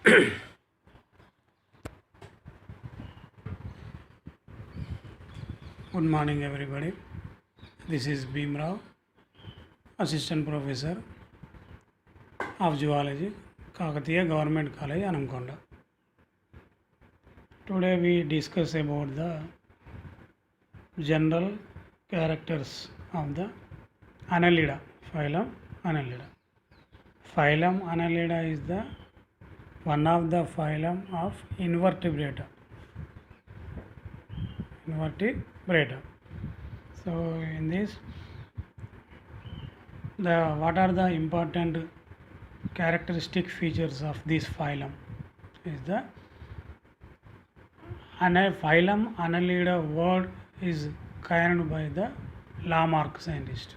Good morning, everybody. This is Bhimrao, Assistant Professor of Zoology, Kakatiya Government College, Anamkonda. Today we discuss about the general characters of the Annelida, phylum Annelida. Phylum Annelida is the one of the phylum of invertebrata. So in this, what are the important characteristic features of this phylum is the phylum Annelida word is coined by the Lamarck scientist,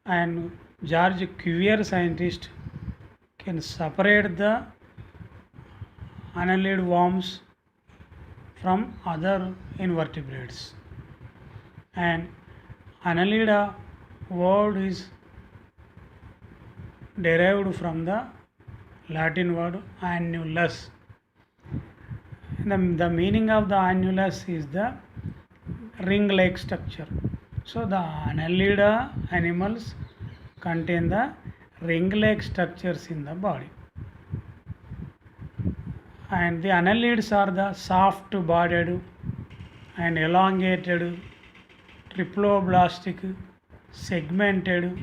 and George Cuvier scientist can separate the annelid worms from other invertebrates, and Annelida word is derived from the Latin word annulus. The meaning of the annulus is the ring-like structure. So the Annelida animals contain the ring-like structures in the body, and the annelids are the soft-bodied and elongated, triploblastic, segmented,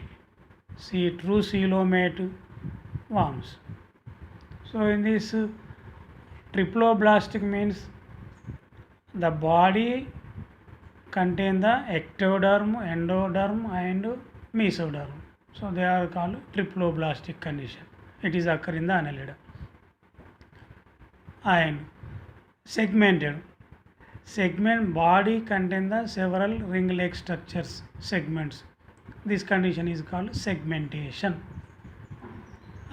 true coelomate worms. So in this triploblastic means the body contain the ectoderm, endoderm and mesoderm. So they are called triploblastic condition. It is occur in the annelida. And segmented. Segment body contain the several ring-like structures, segments. This condition is called segmentation.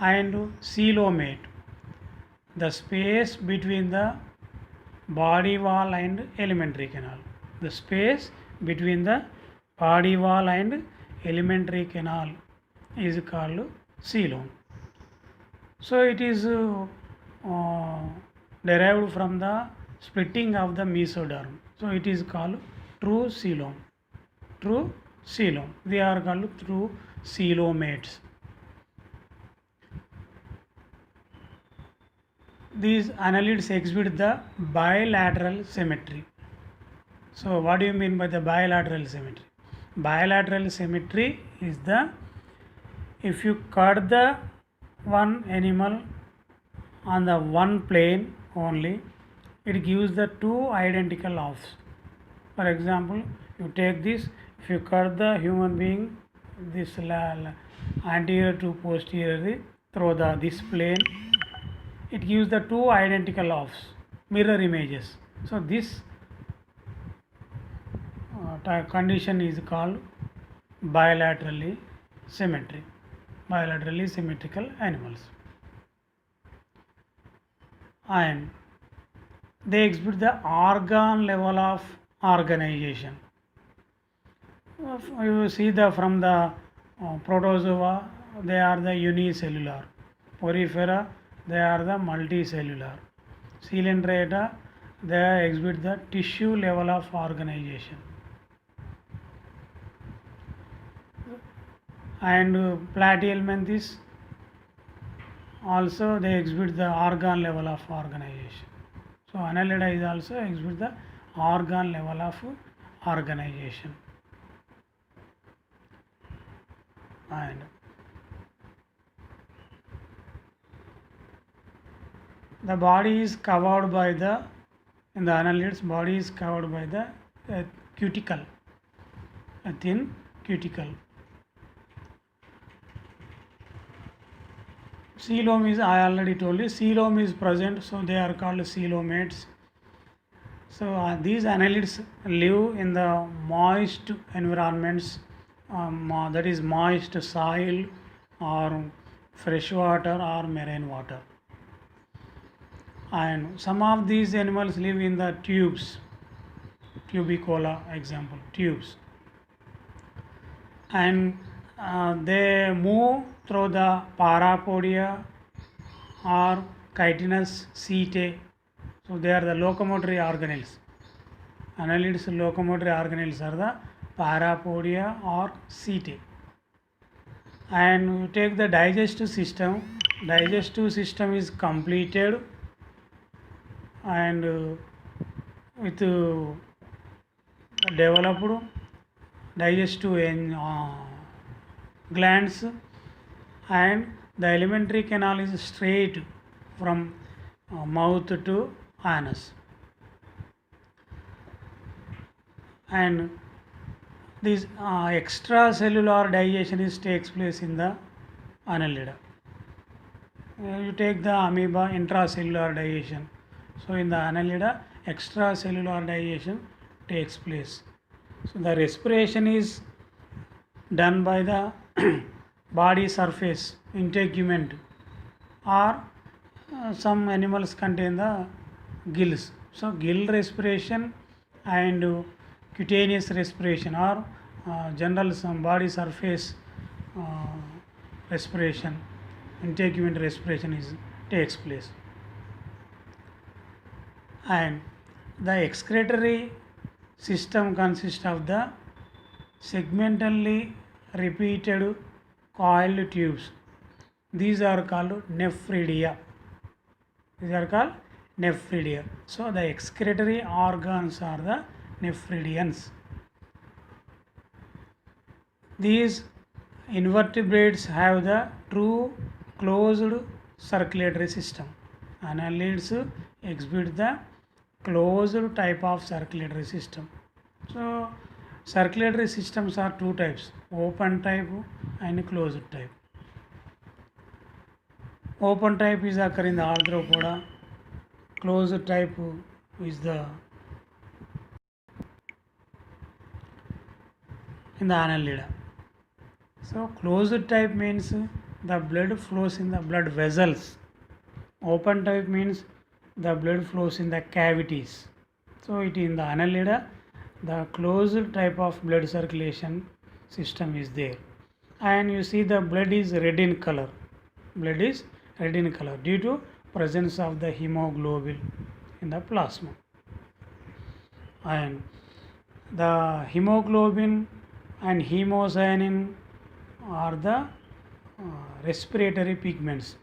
And coelomate. The space between the body wall and alimentary canal. The space between the body wall and alimentary canal is called coelom. So it is derived from the splitting of the mesoderm. So it is called true coelom. True coelom. They are called true coelomates. These annelids exhibit the bilateral symmetry. So what do you mean by the bilateral symmetry? Bilateral symmetry is the, if you cut the one animal on the one plane only, it gives the two identical offs. For example, you take this, if you cut the human being this anterior to posteriorly through this plane, it gives the two identical offs, mirror images. So this condition is called bilaterally symmetry, bilaterally symmetrical animals, and they exhibit the organ level of organization. You see the from the protozoa, they are the unicellular. Porifera, they are the multicellular. Coelenterata, they exhibit the tissue level of organization. And Platyhelminthes, also they exhibit the organ level of organization. So Annelida is also exhibit the organ level of organization. And the body is covered by the, in the annelids, body is covered by the cuticle, a thin cuticle. Coelom is, I already told you, coelom is present, so they are called coelomates. So these annelids live in the moist environments, that is moist soil or fresh water or marine water. And some of these animals live in the tubes, tubicola example, tubes, and they move through the parapodia or chitinous setae. So they are the locomotory organelles. Annelids locomotory organelles are the parapodia or setae. And you take the digestive system. Digestive system is completed and with developed digestive glands, and the alimentary canal is straight from mouth to anus, and this extracellular digestion is takes place in the annelida. You take the amoeba, intracellular digestion. So in the annelida, extracellular digestion takes place. So the respiration is done by the body surface integument, or some animals contain the gills. So gill respiration and cutaneous respiration, or general some body surface respiration, integument respiration is takes place. And the excretory system consists of the segmentally repeated coiled tubes. These are called nephridia. So the excretory organs are the nephridians. These invertebrates have the true closed circulatory system. Annelids exhibit the closed type of circulatory system. So circulatory systems are two types: open type and closed type. Open type is occur in the Arthropoda. Closed type is in the Annelida. So closed type means the blood flows in the blood vessels. Open type means the blood flows in the cavities. So it in the Annelida, the closed type of blood circulation system is there, and you see the blood is red in color. Blood is red in color due to presence of the hemoglobin in the plasma. And the hemoglobin and hemocyanin are the respiratory pigments.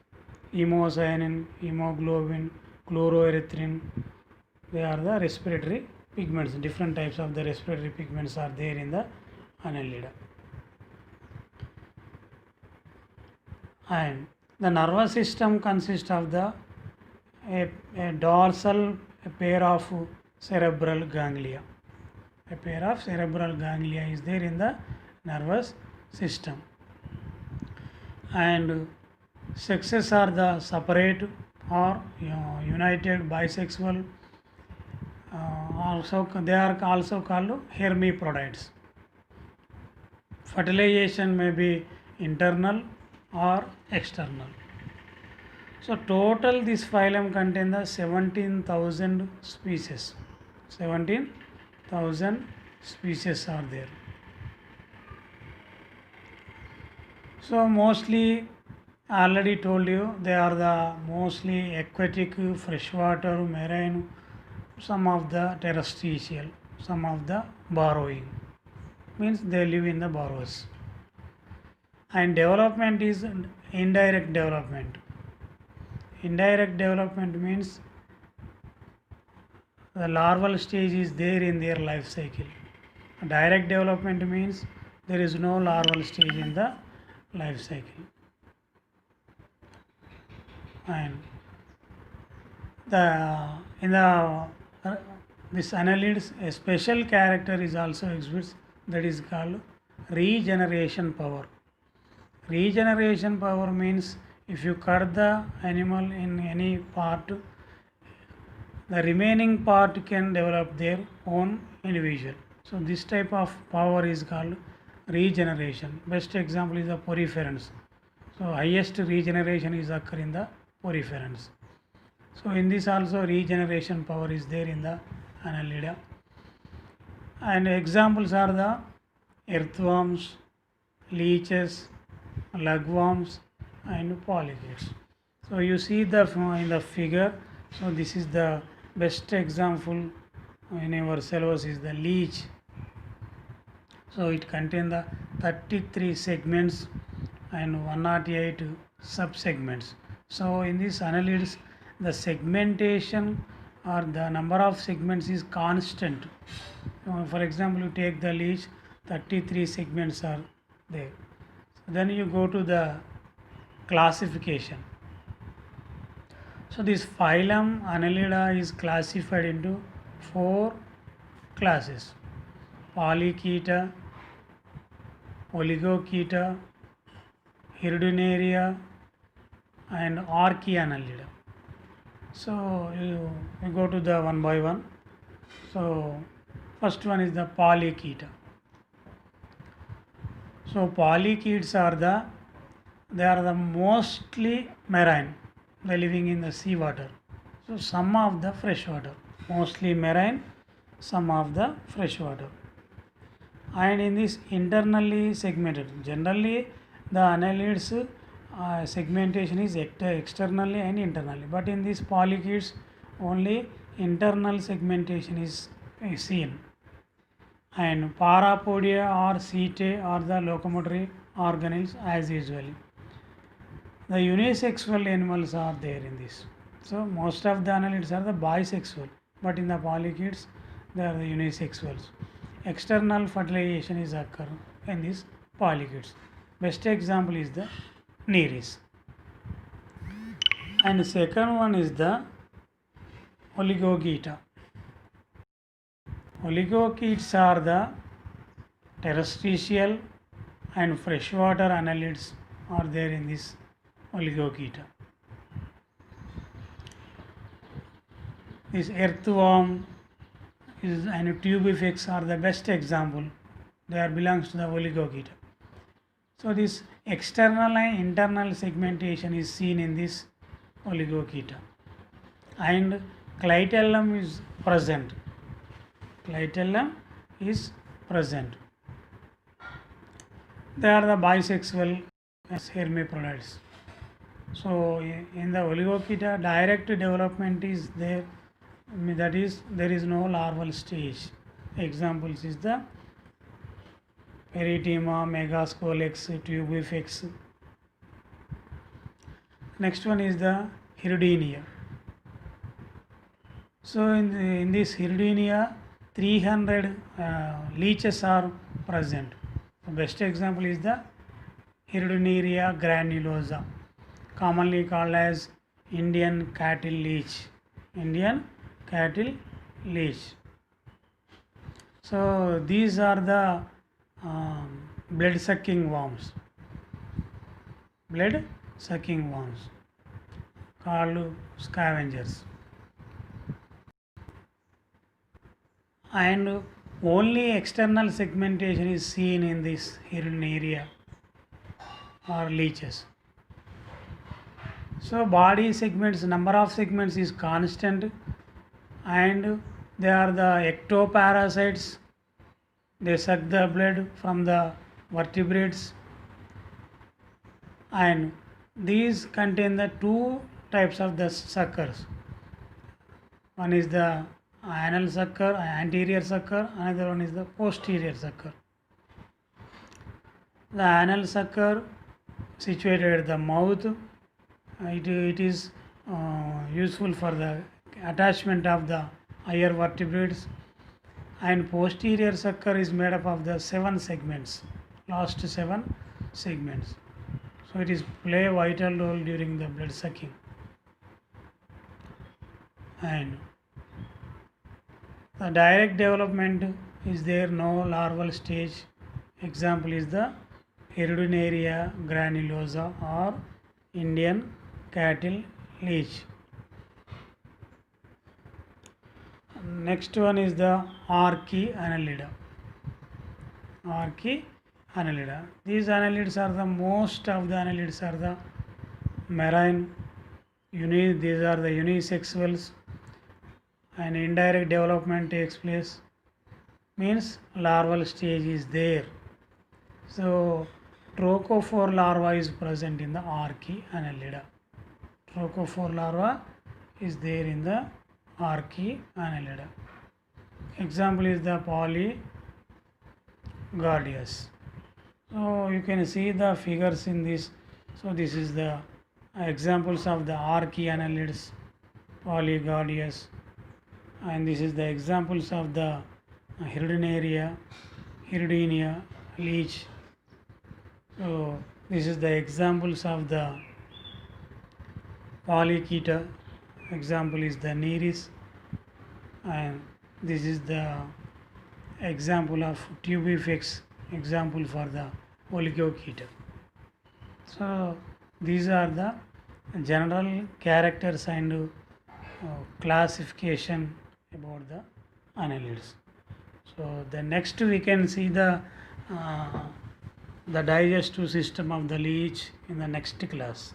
Hemocyanin, hemoglobin, chloroerythrin, they are the respiratory pigments. Different types of the respiratory pigments are there in the Annelida. And the nervous system consists of the a dorsal pair of cerebral ganglia. A pair of cerebral ganglia is there in the nervous system. And sexes are the separate or united bisexual. Also they are also called hermaphrodites. Fertilization may be internal or external. So total this phylum contains the 17,000 species. 17,000 species are there. So mostly I already told you they are the mostly aquatic, freshwater, marine, some of the terrestrial, some of the burrowing, means they live in the burrows. And development is indirect development. Indirect development means the larval stage is there in their life cycle. Direct development means there is no larval stage in the life cycle. And this annelids, a special character is also exhibits, that is called regeneration power. Regeneration power means if you cut the animal in any part, the remaining part can develop their own individual. So this type of power is called regeneration. Best example is the poriferans. So highest regeneration is occur in the poriferans. So in this also regeneration power is there in the Annelida. And examples are the earthworms, leeches, lugworms and polychaetes. So you see in the figure. So this is the best example in our syllabus is the leech. So it contains the 33 segments and 108 subsegments. So in this annelids, the segmentation or the number of segments is constant. For example, you take the leech, 33 segments are there. Then you go to the classification. So this phylum Annelida is classified into 4 classes: Polychaeta, Oligochaeta, Hirudinaria, and Archaeannelida. So you go to the one by one. So first one is the Polychaeta. So polychaetes are the mostly marine. They living in the sea water. So some of the fresh water, mostly marine, some of the fresh water. And in this internally segmented, generally the annelids segmentation is externally and internally, but in these polychaetes only internal segmentation is seen. And parapodia or setae are the locomotory organelles as usually. The unisexual animals are there in this. So most of the annelids are the bisexual, but in the polychaetes they are the unisexuals. External fertilization is occur in these polychaetes. Best example is the Nereis. And second one is the Oligochaeta. Oligochaetes are the terrestrial and freshwater annelids are there in this Oligochaeta. This earthworm and tubifex are the best example. They are belongs to the Oligochaeta. So this external and internal segmentation is seen in this Oligochaeta. And clitellum is present. Clitellum is present. They are the bisexual hermaphrodites. So in the Oligochaeta, direct development is there. That is, there is no larval stage. Examples is the Peritema, Megascolex, Tubifex. Next one is the Hirudinea. So in this Hirudinea, 300 leeches are present. The best example is the Hirudinaria granulosa, commonly called as Indian cattle leech. Indian cattle leech. So these are the blood sucking worms. Blood sucking worms called scavengers. And only external segmentation is seen in this Hirudinaria or leeches. So body segments, number of segments is constant, and they are the ectoparasites. They suck the blood from the vertebrates, and these contain the 2 types of the suckers. One is the anal sucker, anterior sucker, another one is the posterior sucker. The anal sucker situated at the mouth, it is useful for the attachment of the higher vertebrates, and posterior sucker is made up of the 7 segments, last 7 segments. So it is play a vital role during the blood sucking. And the direct development is there, no larval stage. Example is the Hirudinaria granulosa or Indian cattle leech. Next one is the Archaeannelida. Archaeannelida. These annelids are the most of the annelids are the marine. These are the unisexuals, and indirect development takes place. Means larval stage is there. So trochophore larva is present in the Archaeannelida. Roquefort larva is there in the Archaeannelida. Example is the Polygardius. So you can see the figures in this. So this is the examples of the Archaeannelids, Polygardius, and this is the examples of the Hirudinaria, leech. So this is the examples of the Polychaeta. Example is the Nereis, and this is the example of Tubifex. Example for the Oligochaeta. So these are the general characters and classification about the annelids. So the next we can see the digestive system of the leech in the next class.